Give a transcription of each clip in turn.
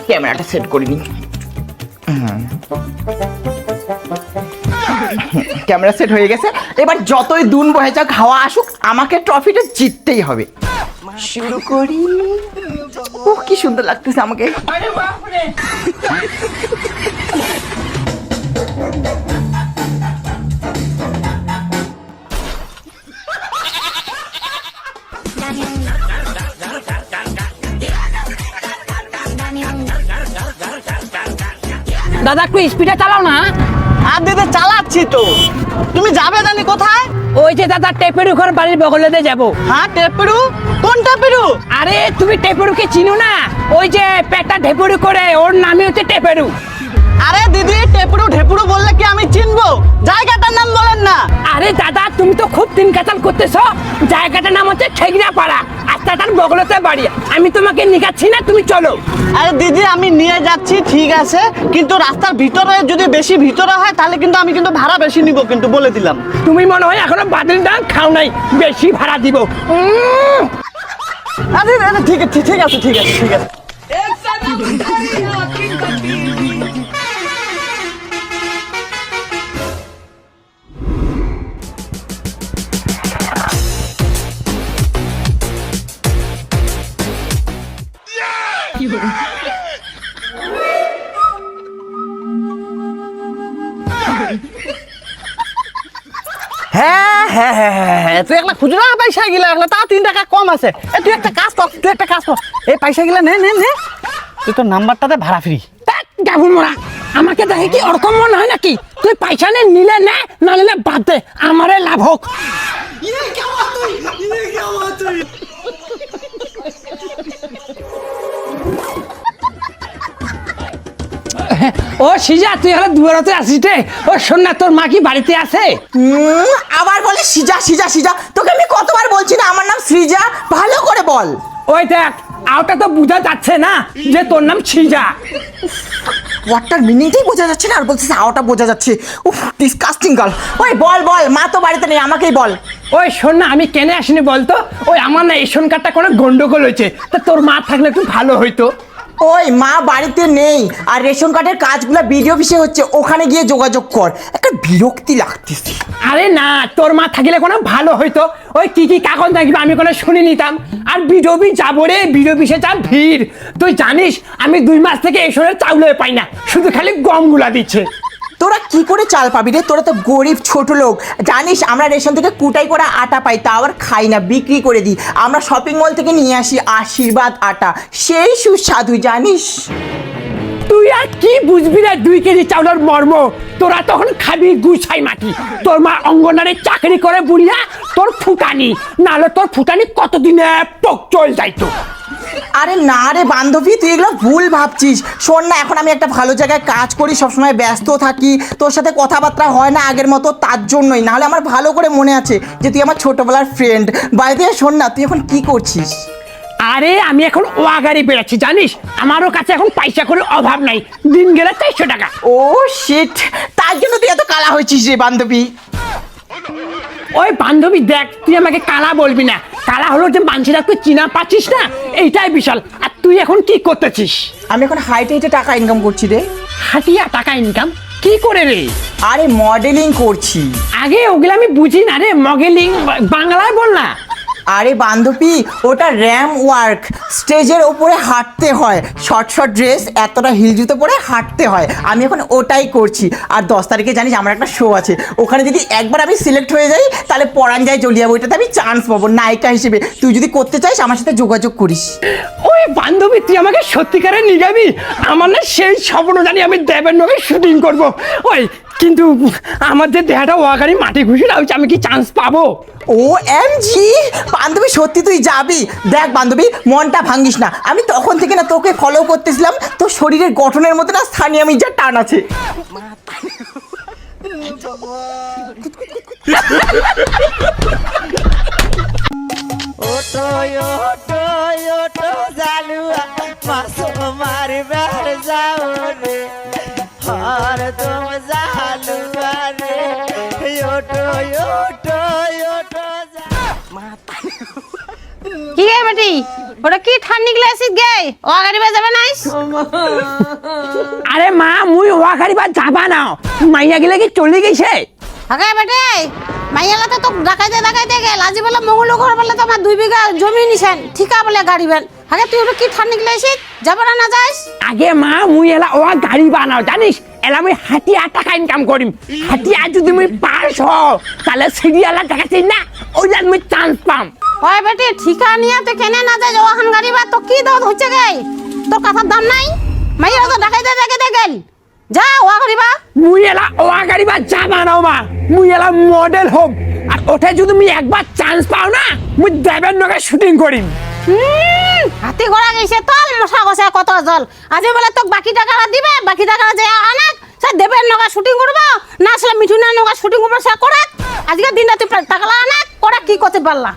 ক্যামেরাটা সেট করে নিই। ক্যামেরা সেট হয়ে গেছে। এবার যতই দুন বহে যাক, হাওয়া আসুক, আমাকে ট্রফিটা জিততেই হবে। শুরু করি। ও কি সুন্দর লাগতেছে আমাকে। দাদা একটু স্পিডে চালাও না। আর দিদি চালাচ্ছি তো। তুমি যাবে জানি কোথায়? ওই যে দাদা টেপেরু ঘর বাড়ির বগলেতে যাবো। হ্যাঁ টেপেরু? কোন টেপেরু? আরে তুমি টেপেরুকে চিনো না? ওই যে পেটটা ঢেপুরু করে, ওর নামই হচ্ছে টেপেরু। আরে দিদি টেপেরু ঢেপুরু বললে কি আমি চিনবো? জায়গাটার নাম বলেন না। আরে দাদা তুমি তো খুব দিন কাতাল করতেছো। জায়গাটার নাম হচ্ছে ঠেগরা পাড়া, আর তার বগলতে বাড়ি। আমি তোমাকে নিগাচ্ছি না, তুমি চলো। আরে দিদি আমি নিয়ে যাচ্ছি ঠিক আছে, কিন্তু রাস্তার ভিতরে যদি বেশি ভিতরে হয় তাহলে কিন্তু আমি কিন্তু ভাড়া বেশি নিব, কিন্তু বলে দিলাম। তুমি মনে হয় এখনো বাতিল ডাল খাও নাই, বেশি ভাড়া দিব। আরে আরে ঠিক আছে ঠিক আছে ঠিক আছে ঠিক আছে। হ্যাঁ হ্যাঁ হ্যাঁ হ্যাঁ, তুই একটা খুচরা পয়সা গিলা তা 3 টাকা কম আছে। তুই একটা কাজ কর, তুই একটা কাজ কর, এই পয়সা গিলা নে নে নে, তুই তোর নাম্বারটাতে ভাড়া ফ্রি। গাবুল মোড়া, আমাকে দেখে কি ওরকম মনে হয় নাকি? তুই পয়সা নিলে নে, না নিলে বাদ দে, আমারে লাভ হোক। ও সিজা, তুই হলে দুয়ারতে আসিস রে। ও শোন না, তোর মা কি বাড়িতে আছে? আবার বলে সিজা সিজা সিজা। তোকে আমি কতবার বলছি না আমার নাম সৃজা, ভালো করে বল। ওই দেখ, আওটা তো বোঝা যাচ্ছে না যে তোর নাম সিজা। ওয়াটার মিনিটেই বোঝা যাচ্ছে না, আর বলছিস হাওয়াটা বোঝা যাচ্ছে। উফ ডিসকাস্টিং গার্ল। ওই বল বল, মা তো বাড়িতে নেই, আমাকেই বল। ওই শোন না, আমি কেন আসিনি বলতো? ওই আমার না রেশন কার্ডটা কোনো গন্ডগোল হয়েছে, তা তোর মা থাকলে একটু ভালো হইতো। ওই মা বাড়িতে নেই, আর রেশন কার্ডের কাজগুলো বিডিও অফিসে হচ্ছে, ওখানে গিয়ে যোগাযোগ কর। একটা বিরক্তি লাগতেছে। আরে না, তোর মা থাকলে কোনো ভালো হইতো। ওই কি কি কাগজ থাকবে আমি কোনো শুনে নিতাম। আর বিডিওবি যাবো রে, বিডিও অফিসে যা ভিড়। তুই জানিস আমি 2 মাস থেকে রেশনের চাউলে পাই না, শুধু খালি গমগুলা দিচ্ছে। তোরা কি করে চাল পাবি রে? তোরা তো গরিব ছোট লোক। জানিস আমরা রেশন থেকে কুটাই করা আটা পাই, তা আবার খাই না, বিক্রি করে দিই। আমরা শপিং মল থেকে নিয়ে আসি আশীর্বাদ আটা, সেই সুস্বাদু জানিস। তুই আর কি বুঝবি রে 2 কেজি চাউলের মর্ম? তোরা তখন খাবি গুছাই মাটি। তোর মা অঙ্গনারে চাকরি করে বুড়িয়া, তোর ফুটানি নাহলে তোর ফুটানি কতদিনে পক চল যাইতো। আরে না রে বান্ধবী, তুই এগুলো ভুল ভাবছিস। শোন না, এখন আমি একটা ভালো জায়গায় কাজ করি, সবসময় ব্যস্ত থাকি, তোর সাথে কথাবার্তা হয় না আগের মতো, তার জন্যই। নাহলে আমার ভালো করে মনে আছে যে তুই আমার ছোটবেলার ফ্রেন্ড। বাইরে শোন না, তুই এখন কি করছিস? আরে আমি এখন ওয়াগাড়ি বেড়াচ্ছি জানিস, আমারও কাছে এখন পয়সা করে অভাব নাই, দিন গেলে 400 টাকা। ও শিট, তার জন্য তুই এত কালা হয়েছিস রে বান্ধবী। ওই বান্ধবী দেখ, তুই আমাকে কালা বলবি না। কালা হলো যে মানুষেরা তুই চিনা পাচ্ছিস না, এইটাই বিশাল। আর তুই এখন কি করতেছিস? আমি এখন হাইটে হেঁটে টাকা ইনকাম করছি রে। হাটিয়া টাকা ইনকাম কি করে রে? আরে মডেলিং করছি। আগে ওগুলো আমি বুঝি না রে, মডেলিং বাংলায় বল না। আরে বান্ধবী, ওটা র্যাম ওয়ার্ক, স্টেজের ওপরে হাঁটতে হয়, শর্ট শর্ট ড্রেস, এতটা হিল জুতো পরে হাঁটতে হয়। আমি এখন ওটাই করছি। আর 10 তারিখে জানিস আমার একটা শো আছে, ওখানে যদি একবার আমি সিলেক্ট হয়ে যাই তাহলে পরান যায় জ্বলিয়ে যাবো, ওইটাতে আমি চান্স পাবো নায়িকা হিসেবে। তুই যদি করতে চাইস আমার সাথে যোগাযোগ করিস। ওই বান্ধবী, তুই আমাকে সত্যিকারে নিগাবি? আমার না সেই স্বপ্ন জানি আমি দেবের নগে শুটিং করব। ওই কিন্তু আমার যে দেহাটা ওয়াগাড়ি মাটি ঘুষি রাখছে, আমি কি চান্স পাবো? ও এম জি বান্ধবী, সত্যি তুই যাবি? দেখ বান্ধবী, মনটা ভাঙ্গিস না। আমি তখন থেকে না তোকে ফলো করতেছিলাম, তোর শরীরের গঠনের মতো না স্থানীয় মির্জার টান আছে। ওটো ওটো ওটো জালুয়া মাসো মারবার যাও রে, হার তুম জালুয়া রে, ওটো ওটো ওটো কি রে বেটি, ওটা কি ঠান্ডি গ্লাস গে ও গাড়ি যাবে নাইস আরে মা মুই ওয়া গাড়ি বা যাবা না মাইয়া গেলে কি চলে গেছে আগে বেটে মাইয়ালা তো ডাকাইতে গেল আজি বলে মঙ্গল ঘর বলে তো আমার 2 বিঘা জমি নিছেন ঠিকা বলে গাড়ি বেন আগে তুই ওটা কি ঠান্ডি গ্লাস যাবে না যাইস আগে মা মুই এলা ওয়া গাড়ি বানাও জানিস এলা মুই হাতিয়া টাকা ইনকাম করিম হাতিয়া যদি মুই পাস হও তাহলে সিরিয়ালা টাকা চাই না ওইলা মুই চান্স পাম ওই বেটে ঠিকা নিয়ে তো কেনে না যাই ওখান গাড়ি বা তো কি দাও হচ্ছে গে তোর কথার দাম নাই মাইয়া তো ডাকাইতে গেল যা ও গাড়ি বা মুই এলা ওয়া গাড়ি বা যাবা না মা মুই এলা মডেল হোক আর ওঠে যদি মুই একবার চান্স পাও না মুই দেবের নগে শুটিং করিম হাতি ঘোড়া গেছে তল মশা গছে কত জল আজ বলে তো বাকি টাকাটা দিবে বাকি টাকাটা যে আনাক সে দেবের নগা শুটিং করবো না আসলে মিঠুনের নগা শুটিং করবো সে করে আজকে দিন রাতে টাকা আনাক করে কি করতে পারলা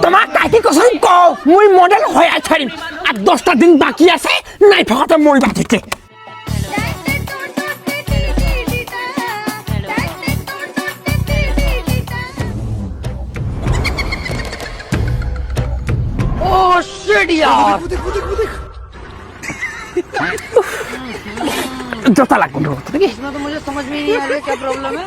তোমার কাকি কসম কও মুই মডেল হয়ে ছাড়িম আর 10টা দিন বাকি আছে নাই ফাটা মই বাটিতে জোতা লাগবে নাকি तो मुझे समझ में नहीं आ रहा क्या प्रॉब्लम है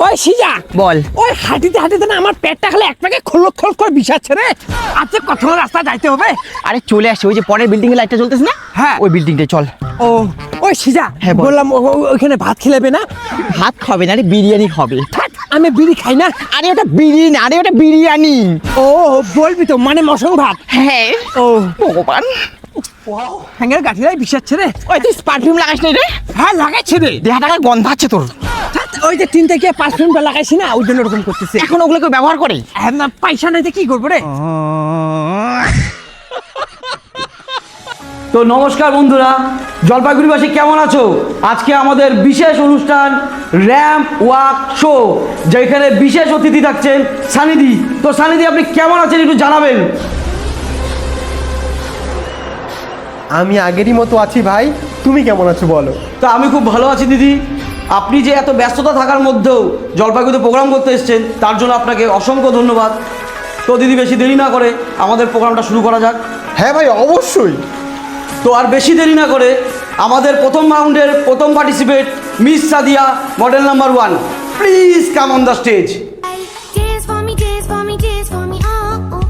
ওই সিজা বল ওই হাঁটিতে না আমার পেটটা খালি এক প্যাকে খোলক করে বিষাচ্ছে রে আজকে কত রাস্তা যাইতে হবে আরে চলে আসছে ওই যে পরের বিল্ডিং এর লাইটটা জ্বলতেছে না হ্যাঁ ওই বিল্ডিংটায় চল ও ওই সিজা হ্যাঁ, বল। বললাম ওইখানে ভাত খেলেবে না ভাত খাবে না রে বিরিয়ানি খাবে থাক আমি বিড়ি খাই না আরে ওটা বিরিয়ানি আরে ওটা বিরিয়ানি ও বলবি তো মানে মশং ভাত হ্যাঁ ও ভগবান হ্যাঙ্গের গাঠিরাই বিষাচ্ছে রে ওই তুই পারফিউম লাগাস না রে হ্যাঁ লাগাইছে রে দেহাটাকে গন্ধ আছে তোর থাক, ওই যে 3 থেকে 5 মিনিট লাগাইছি না ওই জন্য ওরকম করতেছে এখন ওগুলো কেউ ব্যবহার করে এখন না পয়সা নাই তো কি করবো রে তো নমস্কার বন্ধুরা, জলপাইগুড়িবাসী কেমন আছো? আজকে আমাদের বিশেষ অনুষ্ঠান র্যাম্প ওয়াক শো, যেখানে বিশেষ অতিথি থাকছেন সানিদি। তো সানিদি, আপনি কেমন আছেন একটু জানাবেন। আমি আগেরই মতো আছি ভাই, তুমি কেমন আছো বলো? তা আমি খুব ভালো আছি দিদি। আপনি যে এত ব্যস্ততা থাকার মধ্যেও জলপাইগুড়িতে প্রোগ্রাম করতে এসেছেন তার জন্য আপনাকে অসংখ্য ধন্যবাদ। তো দিদি, বেশি দেরি না করে আমাদের প্রোগ্রামটা শুরু করা যাক। হ্যাঁ ভাই, অবশ্যই। তো আর বেশি দেরি না করে আমাদের প্রথম রাউন্ডের প্রথম participate miss Sadia, model number 1, please come on the stage. Dance for me, dance for me, dance for me, oh, oh.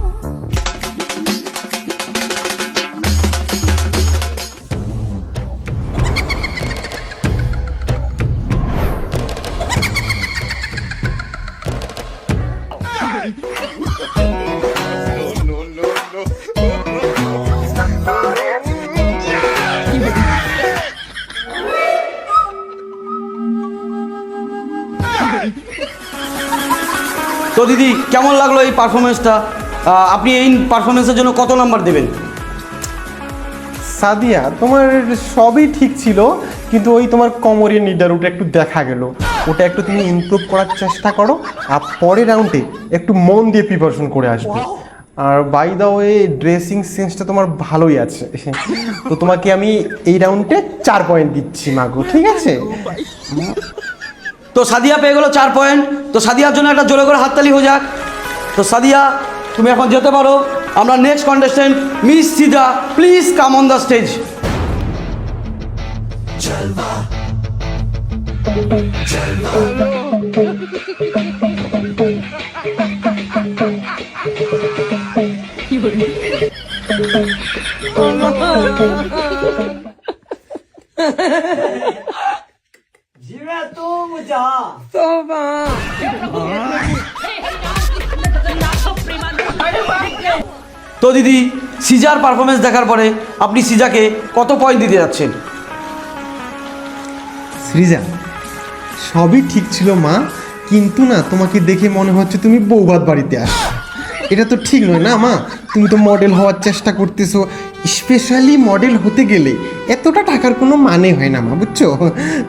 তো দিদি, কেমন লাগলো এই পারফরমেন্সটা? আপনি এই পারফরমেন্সের জন্য কত নাম্বার দেবেন? সাদিয়া, তোমার সবই ঠিক ছিল, কিন্তু ওই তোমার কোমরের নিডার ওটা একটু দেখা গেল। ওটা একটু তুমি ইমপ্রুভ করার চেষ্টা করো, আর পরের রাউন্ডে একটু মন দিয়ে প্রিপারেশন করে আসবে। আর বাই দা ওয়ে, ড্রেসিং সেন্সটা তোমার ভালোই আছে। তো তোমাকে আমি এই রাউন্ডে 4 পয়েন্ট দিচ্ছি মাগো, ঠিক আছে? তো সাদিয়া পেয়ে গেলো 4 পয়েন্ট। তো সাদিয়ার জন্য একটা জোরে করে হাততালি হয়ে যাক। তো সাদিয়া, তুমি এখন যেতে পারো। আমরা নেক্সট কন্টেস্টেন্ট মিস সিদা, please come on the stage. তো দিদি, সিজার পারফরমেন্স দেখার পরে আপনি সিজাকে কত পয়েন্ট দিতে যাচ্ছেন? সৃজা, সবই ঠিক ছিল মা, কিন্তু না তোমাকে দেখে মনে হচ্ছে তুমি বৌভাত বাড়িতে আস। এটা তো ঠিক নয় না মা। তুমি তো মডেল হওয়ার চেষ্টা করতেছো, স্পেশালি মডেল হতে গেলে এতটা টাকার কোনো মানে হয় না মা, বুঝছো?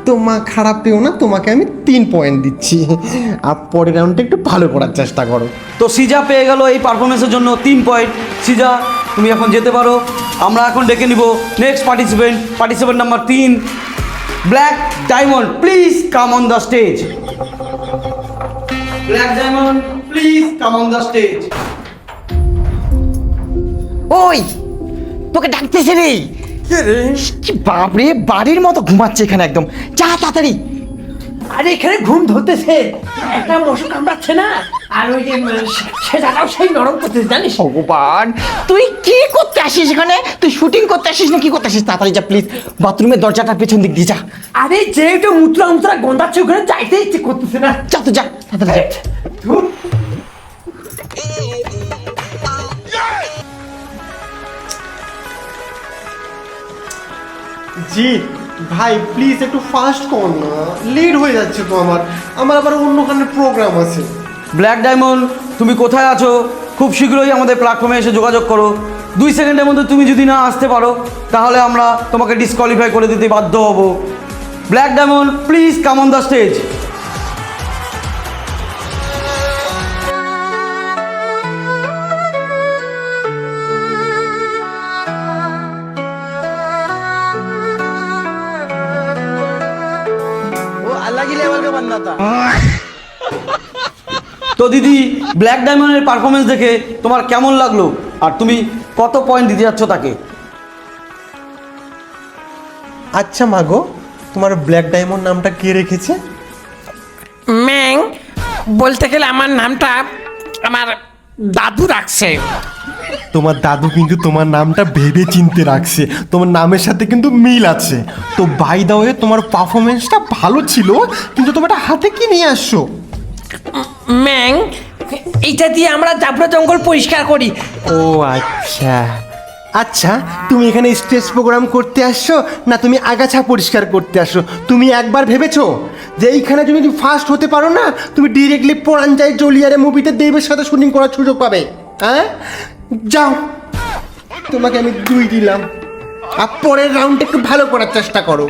তো মা খারাপ পেও না, তোমাকে আমি 3 পয়েন্ট দিচ্ছি। আর পরের রাউন্ডটা একটু ভালো করার চেষ্টা করো। তো সিজা পেয়ে গেল এই পারফরমেন্সের জন্য 3 পয়েন্ট। সিজা তুমি এখন যেতে পারো। আমরা এখন ডেকে নিব next participant number 3, black diamond. Please come on the stage. Black diamond, please come on the stage. ওই তোকে ডাকতেছে রে। কি বাপরে, বাড়ির মতো ঘুমাচ্ছে এখানে একদম। যা তাড়াতাড়ি। আরে এখানে ঘুম ধরতেছে, একটা মশা কামড়াচ্ছে না, আর ওই যে সে জায়গাও সেই নরম করতেছে জানিস। ভগবান, তুই কি করতে আসিস এখানে? তুই শুটিং করতে আসিস না কি করতে আসিস? তাড়াতাড়ি যা প্লিজ, বাথরুমের দরজাটা পেছন দিক দিয়ে যা। আরে যেটা মুত্রা গন্ধাচ্ছে ওখানে যাইতে ইচ্ছে করতেছে না। যা তো যা, তাড়াতাড়ি যা। ধুর। জি ভাই, প্লিজ একটু ফাস্ট কর না, লেট হয়ে যাচ্ছে তো আমার আবার অন্যখানে প্রোগ্রাম আছে। ব্ল্যাক ডায়মন্ড, তুমি কোথায় আছো? খুব শীঘ্রই আমাদের প্ল্যাটফর্মে এসে যোগাযোগ করো। 2 সেকেন্ডের মধ্যে তুমি যদি না আসতে পারো তাহলে আমরা তোমাকে ডিসকোয়ালিফাই করে দিতে বাধ্য হব। Black diamond, please come on the stage. তো দিদি, ব্ল্যাক ডায়মন্ডের পারফরমেন্স দেখে তোমার কেমন লাগলো, আর তুমি কত পয়েন্ট দিতে যাচ্ছ তাকে? আচ্ছা মাগো, তোমার ব্ল্যাক ডায়মন্ড নামটা কে রেখেছে? ম্যাং, বলতে গেলে আমার নামটা আমার দাদু রাখছে। তোমার দাদু কিন্তু তোমার নামটা ভেবে চিনতে রাখছে, তোমার নামের সাথে কিন্তু মিল আছে। তো বাই দা ওয়ে, তোমার পারফরমেন্সটা ভালো ছিল, কিন্তু তোমারটা হাতে কি নিয়ে আসছো? ম্যাং, এইটা দিয়ে আমরা জাবরা জঙ্গল পরিষ্কার করি। ও আচ্ছা আচ্ছা, তুমি এখানে স্টেজ প্রোগ্রাম করতে আসছো না তুমি আগাছা পরিষ্কার করতে আসছো? তুমি একবার ভেবেছো যে এইখানে যদি তুমি ফার্স্ট হতে পারো না, তুমি ডিরেক্টলি পরাঞ্জাই জলিয়ারে মুভিতে দেবের সাথে শুটিং করার সুযোগ পাবে? হ্যাঁ, যাও, তোমাকে আমি 2 দিলাম। আর পরের রাউন্ডে একটু ভালো করার চেষ্টা করো।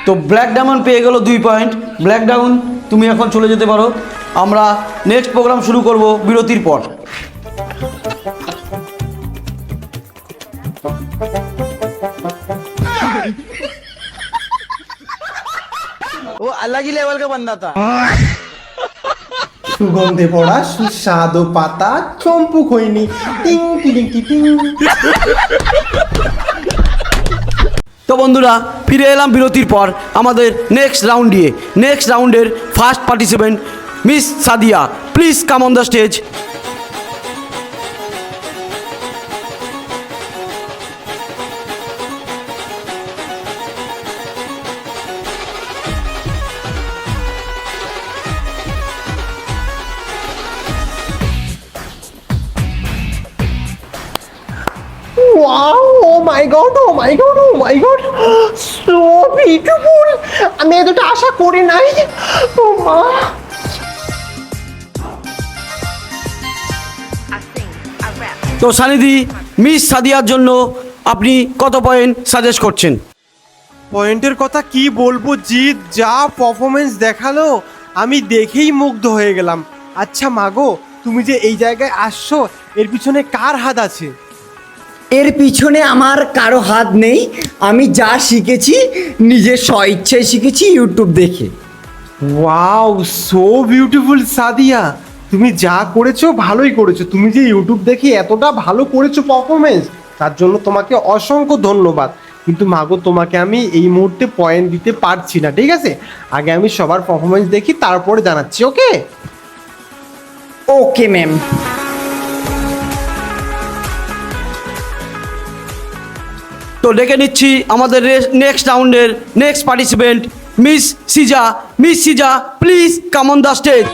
তো ব্ল্যাক ডায়মন্ড পেয়ে গেল 2 পয়েন্ট। ব্ল্যাক ডায়মন্ড, তুমি এখন চলে যেতে পারো। আমরা নেক্সট প্রোগ্রাম শুরু করব বিরতির পর। সুগন্ধে ভরা সুস্বাদু পাতা, চম্পু খৈনি, টিং টিং টিং টিং। তো বন্ধুরা, ফিরে এলাম বিরতির পর আমাদের নেক্সট রাউন্ডের first participant miss Sadia. Please come on the stage. Wow, oh my god, oh my god, oh my god, so beautiful. আমি এতটা আশা করি নাই। ও মা, তো সানিদি, মিস সাদিয়ার জন্য আপনি কত পয়েন্ট সাজেস্ট করছেন? পয়েন্টের কথা কি বলবো জিৎ, যা পারফরমেন্স দেখালো আমি দেখেই মুগ্ধ হয়ে গেলাম। আচ্ছা মাগো, তুমি যে এই জায়গায় আসছো, এর পিছনে কার হাত আছে? এর পিছনে আমার কারো হাত নেই। আমি যা শিখেছি নিজের স্বইচ্ছায় শিখেছি, ইউটিউব দেখে। ওয়াও, সো বিউটিফুল সাদিয়া, তুমি যা করেছো ভালোই করেছো। তুমি যে ইউটিউব দেখে এতটা ভালো করেছো পারফরমেন্স, তার জন্য তোমাকে অসংখ্য ধন্যবাদ। কিন্তু মাগো, তোমাকে আমি এই মুহূর্তে পয়েন্ট দিতে পারছি না, ঠিক আছে? আগে আমি সবার পারফরমেন্স দেখি, তারপরে জানাচ্ছি। Okay okay ma'am. তো ডেকে নিচ্ছি আমাদের নেক্সট রাউন্ডের next participant miss Sija. Miss Sija, please come on the stage.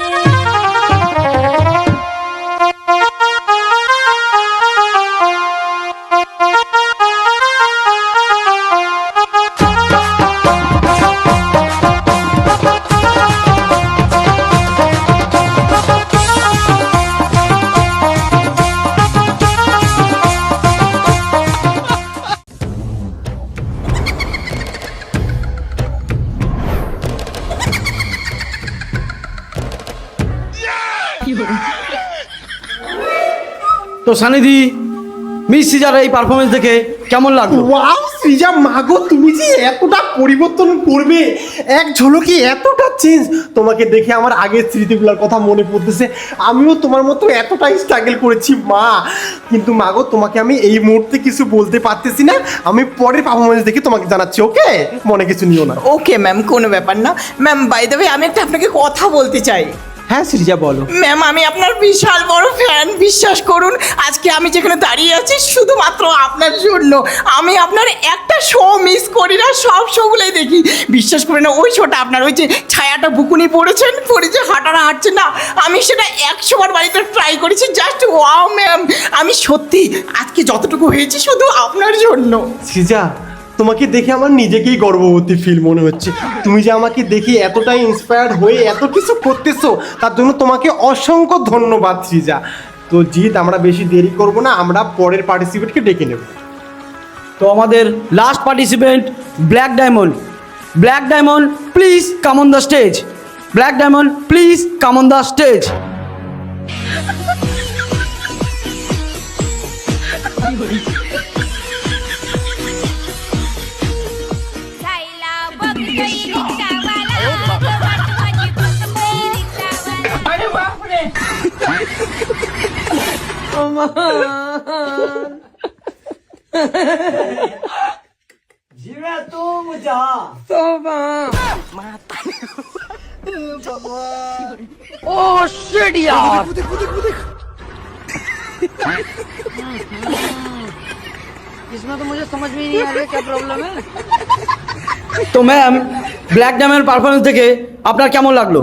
তো সানিদি, মিস সিজার এই পারফরমেন্স দেখে কেমন লাগলো? ওয়াও সৃজা, মাগো তুমি যে এতটা পরিবর্তন করবে, এক ঝলকে এতটা চেঞ্জ, তোমাকে দেখে আমার আগের স্মৃতিগুলোর কথা মনে পড়তেছে। আমিও তোমার মতো এতটাই স্ট্রাগল করেছি মা, কিন্তু মাগো তোমাকে আমি এই মুহূর্তে কিছু বলতে পারতেছি না, আমি পরের পারফরমেন্স দেখে তোমাকে জানাচ্ছি, ওকে? মনে কিছু নিও না। ওকে ম্যাম, কোনো ব্যাপার না ম্যাম। বাই দ্য ওয়ে, আমি একটা আপনাকে কথা বলতে চাই। হ্যাঁ সৃজা বলো। ম্যাম, আমি আপনার বিশাল বড় ফ্যান, বিশ্বাস করুন। আজকে আমি যেখানে দাঁড়িয়ে আছি শুধুমাত্র আপনার জন্য। আমি আপনার একটা শো মিস করি না, সব শোগুলোই দেখি। বিশ্বাস করি না, ওই শোটা আপনার, ওই যে ছায়াটা বুকুনি পড়েছেন, পরে যে হাঁটারা হাঁটছে না, আমি সেটা 100 বার বাড়িতে ট্রাই করেছি। জাস্ট ওয়াও ম্যাম, আমি সত্যি আজকে যতটুকু হয়েছি শুধু আপনার জন্য। সৃজা, তোমাকে দেখে আমার নিজেকেই গর্ববতী ফিল মনে হচ্ছে। তুমি যে আমাকে দেখে এতটাই ইন্সপায়ার্ড হয়ে এত কিছু করতেছো, তার জন্য তোমাকে অসংখ্য ধন্যবাদ সৃজা। তো জিৎ, আমরা বেশি দেরি করব না, আমরা পরের পার্টিসিপেন্টকে ডেকে নেব। তো আমাদের last participant black diamond. Black diamond, please come on the stage. Black diamond, please come on the stage. Saila bagay riksawala, माझी पत्नी रिक्षावाला. ओ शिट यार. इसमें तो मुझे समझ में ही नहीं आ रहा क्या प्रॉब्लम है। তো ম্যাম, ব্ল্যাক ডায়মন্ড পারফরমেন্স দেখে আপনার কেমন লাগলো?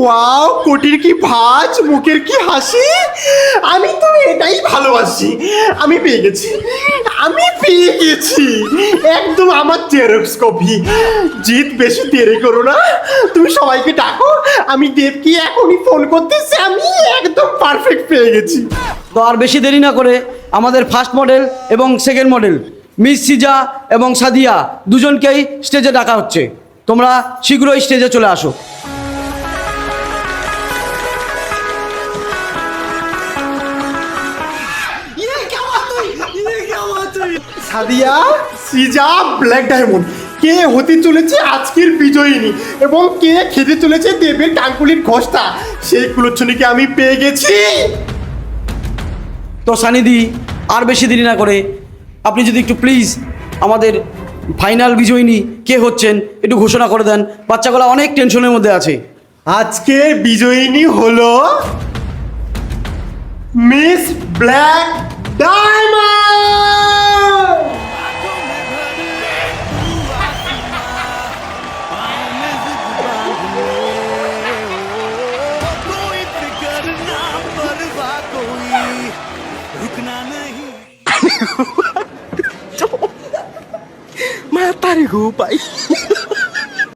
ওয়াও, কোটির কি ভাঁজ, মুখের কি হাসি, আমি তো এটাই ভালোবাসি। আমি পেয়ে গেছি, আমি পেয়ে গেছি একদম আমার জেরক্স কপি। জিৎ, বেশি দেরি করো না, তুমি সবাইকে ডাকো, আমি দেবকে এখনই ফোন করতেছি, আমি একদম পারফেক্ট পেয়ে গেছি। তো আর বেশি দেরি না করে আমাদের ফার্স্ট মডেল এবং সেকেন্ড মডেল মিস সিজা এবং সাদিয়া দুজনকেই স্টেজে ডাকা হচ্ছে। তোমরা শীঘ্রই স্টেজে চলে আসো। সাদিয়া, সৃজা, ব্ল্যাক ডায়মন্ড, কে হতে চলেছে আজকের বিজয়িনী এবং কে খেতে চলেছে দেবের টাঙ্কুলির ঘষটা, সেই কুলোচ্ছনিকে আমি পেয়ে গেছি। তো সানিদি, আর বেশি দেরি না করে আপনি যদি একটু প্লিজ আমাদের ফাইনাল বিজয়িনী কে হচ্ছেন একটু ঘোষণা করে দেন। বাচ্চাগুলো অনেক টেনশনের মধ্যে আছে। আজকের বিজয়িনী হলো মিস ব্ল্যাক ডায়মন্ড। मैं तारी हूँ भाई।